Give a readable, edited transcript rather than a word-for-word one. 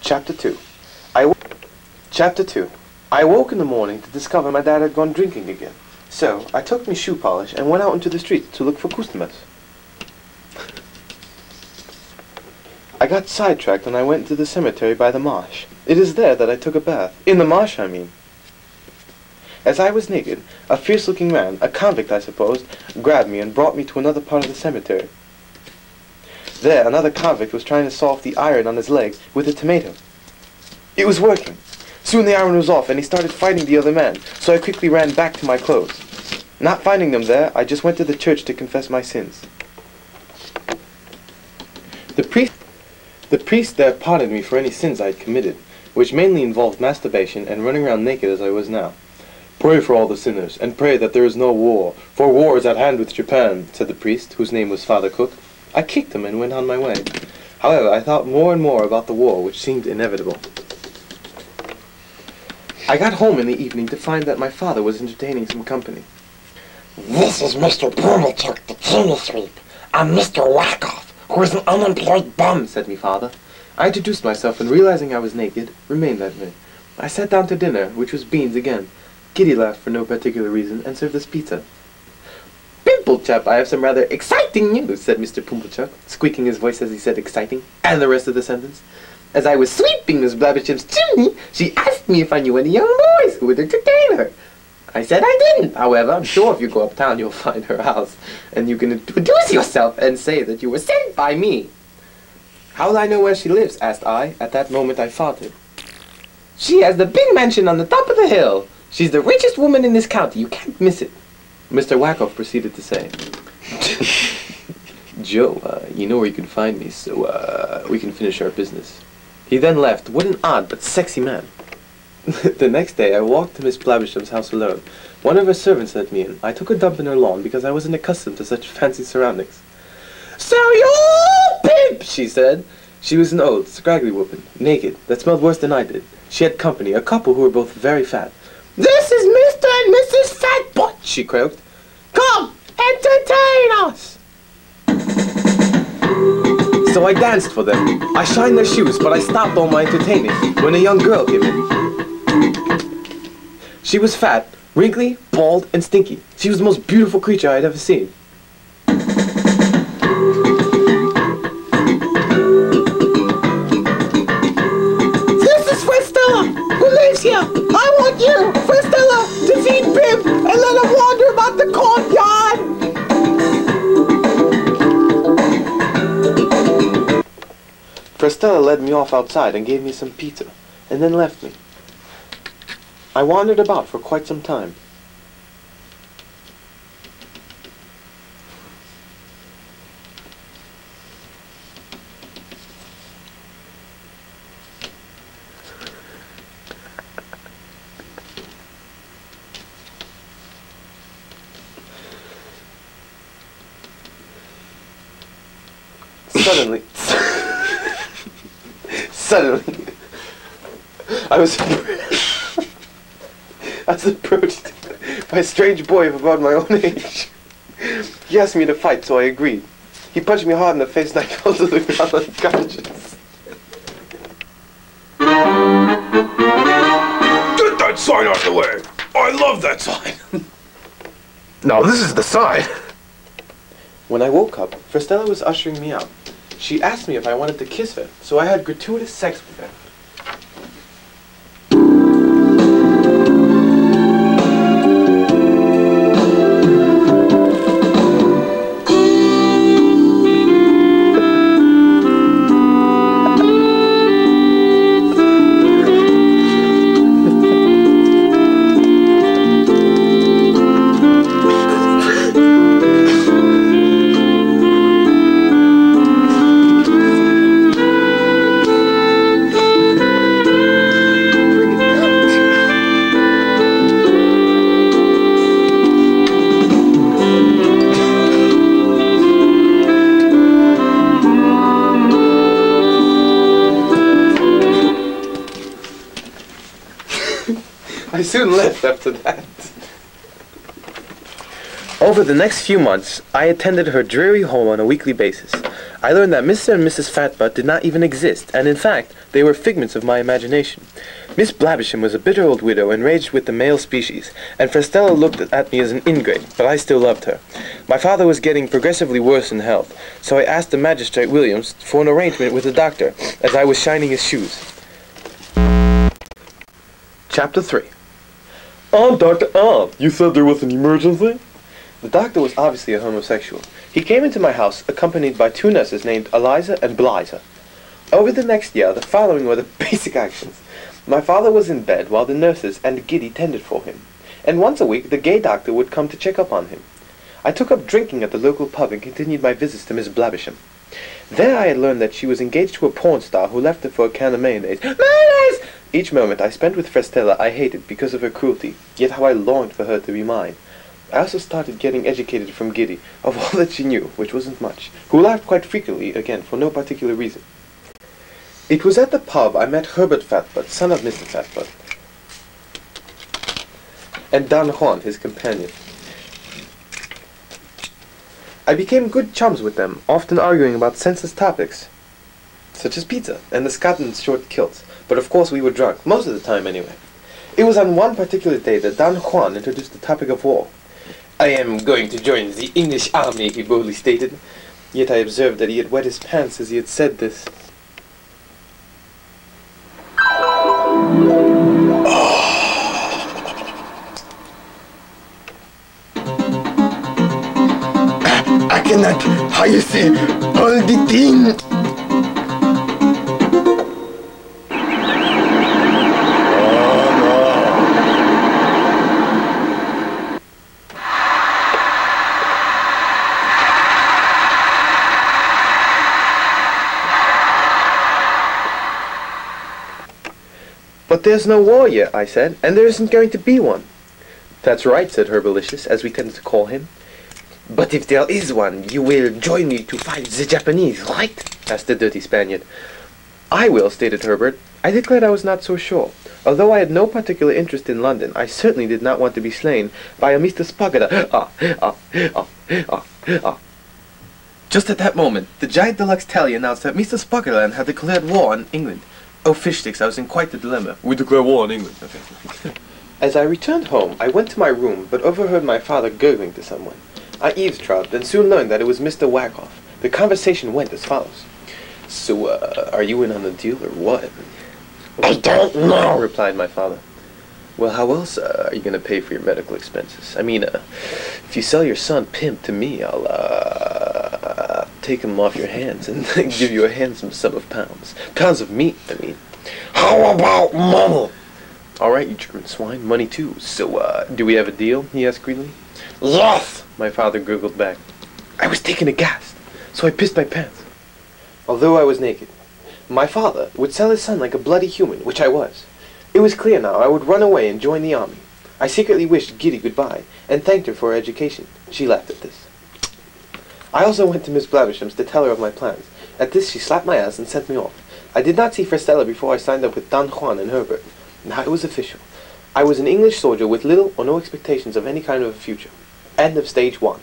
Chapter 2. Chapter 2. I awoke in the morning to discover my dad had gone drinking again. So, I took me shoe polish and went out into the street to look for customers. I got sidetracked when I went to the cemetery by the marsh. It is there that I took a bath. In the marsh, I mean. As I was naked, a fierce-looking man, a convict I supposed, grabbed me and brought me to another part of the cemetery. There, another convict was trying to saw off the iron on his leg with a tomato. It was working. Soon the iron was off and he started fighting the other man, so I quickly ran back to my clothes. Not finding them there, I just went to the church to confess my sins. The priest there pardoned me for any sins I had committed, which mainly involved masturbation and running around naked as I was now. "Pray for all the sinners, and pray that there is no war, for war is at hand with Japan," said the priest, whose name was Father Cook. I kicked him and went on my way. However, I thought more and more about the war, which seemed inevitable. I got home in the evening to find that my father was entertaining some company. "This is Mr. Pumblechook, the chimney sweep, and Mr. Wackoff, who is an unemployed bum," said me father. I introduced myself and, realizing I was naked, remained that way. I sat down to dinner, which was beans again. Kitty laughed for no particular reason and served us pizza. "Pimplechap, I have some rather exciting news," said Mr. Pumblechook, squeaking his voice as he said exciting, and the rest of the sentence. "As I was sweeping Miss Blabbership's chimney, she asked me if I knew any young boys who would entertain her. I said I didn't. However, I'm sure if you go uptown you'll find her house, and you can introduce yourself and say that you were sent by me." "How'll I know where she lives?" asked I. At that moment I farted. "She has the big mansion on the top of the hill. She's the richest woman in this county. You can't miss it," Mr. Wackoff proceeded to say. "Joe, you know where you can find me, so we can finish our business." He then left. What an odd but sexy man. The next day I walked to Miss Blabbersham's house alone. One of her servants let me in. I took a dump in her lawn because I wasn't accustomed to such fancy surroundings. "So you're Pimp," she said. She was an old, scraggly woman, naked, that smelled worse than I did. She had company, a couple who were both very fat. "This is Mr. and Mrs. Fatbutt," she croaked. "Come, entertain us." So I danced for them. I shined their shoes, but I stopped all my entertaining when a young girl came in. She was fat, wrinkly, bald, and stinky. She was the most beautiful creature I had ever seen. "This is Frestella, who lives here. I want you, Frestella, to feed Pimp and let him wander about the courtyard." Frestella led me off outside and gave me some pizza, and then left me. I wandered about for quite some time. Suddenly, I was approached by a strange boy of about my own age. He asked me to fight, so I agreed. He punched me hard in the face and I fell to the ground unconscious. Get that sign out of the way! I love that sign! Now this is the sign! When I woke up, Frestella was ushering me out. She asked me if I wanted to kiss her, so I had gratuitous sex with her. I soon left after that. Over the next few months, I attended her dreary home on a weekly basis. I learned that Mr. and Mrs. Fatbutt did not even exist, and in fact, they were figments of my imagination. Miss Blabisham was a bitter old widow enraged with the male species, and Frestella looked at me as an ingrate, but I still loved her. My father was getting progressively worse in health, so I asked the magistrate Williams for an arrangement with the doctor, as I was shining his shoes. Chapter 3. Doctor, you said there was an emergency? The doctor was obviously a homosexual. He came into my house accompanied by 2 nurses named Eliza and Bliza. Over the next year, the following were the basic actions. My father was in bed while the nurses and Giddy tended for him, and once a week the gay doctor would come to check up on him. I took up drinking at the local pub and continued my visits to Miss Blabisham. There I had learned that she was engaged to a porn star who left her for a can of mayonnaise. Mayonnaise! Each moment I spent with Frestella I hated because of her cruelty, yet how I longed for her to be mine. I also started getting educated from Giddy, of all that she knew, which wasn't much, who laughed quite frequently, again, for no particular reason. It was at the pub I met Herbert Fatbutt, son of Mr. Fatbutt, and Don Juan, his companion. I became good chums with them, often arguing about senseless topics, such as pizza and the Scotland's short kilts, but of course we were drunk, most of the time anyway. It was on one particular day that Don Juan introduced the topic of war. I am going to join the English army, he boldly stated. Yet I observed that he had wet his pants as he had said this. I cannot, how you say, hold it in. But there's no war yet, I said, and there isn't going to be one. That's right, said Herbalicious, as we tended to call him. But if there is one, you will join me to fight the Japanese, right? Asked the dirty Spaniard. I will, stated Herbert. I declared I was not so sure. Although I had no particular interest in London, I certainly did not want to be slain by a Mr. Spagada. Just at that moment, the giant deluxe tally announced that Mr. Spuggerland had declared war on England. Oh, fish sticks, I was in quite the dilemma. We declare war on England. Okay. As I returned home, I went to my room, but overheard my father gurgling to someone. I eavesdropped, and soon learned that it was Mr. Wackoff. The conversation went as follows. So, are you in on the deal, or what? I don't know, replied my father. Well, how else are you going to pay for your medical expenses? I mean, if you sell your son, Pimp, to me, I'll, take him off your hands and give you a handsome sum of pounds. Pounds of meat, I mean. How about money? All right, you German swine, money too. So, do we have a deal? He asked greedily. Yes, my father gurgled back. I was taken aghast, so I pissed my pants. Although I was naked, my father would sell his son like a bloody human, which I was. It was clear now I would run away and join the army. I secretly wished Giddy goodbye, and thanked her for her education. She laughed at this. I also went to Miss Blavishams to tell her of my plans. At this she slapped my ass and sent me off. I did not see Frestella before I signed up with Don Juan and Herbert. Now it was official. I was an English soldier with little or no expectations of any kind of a future. End of stage 1.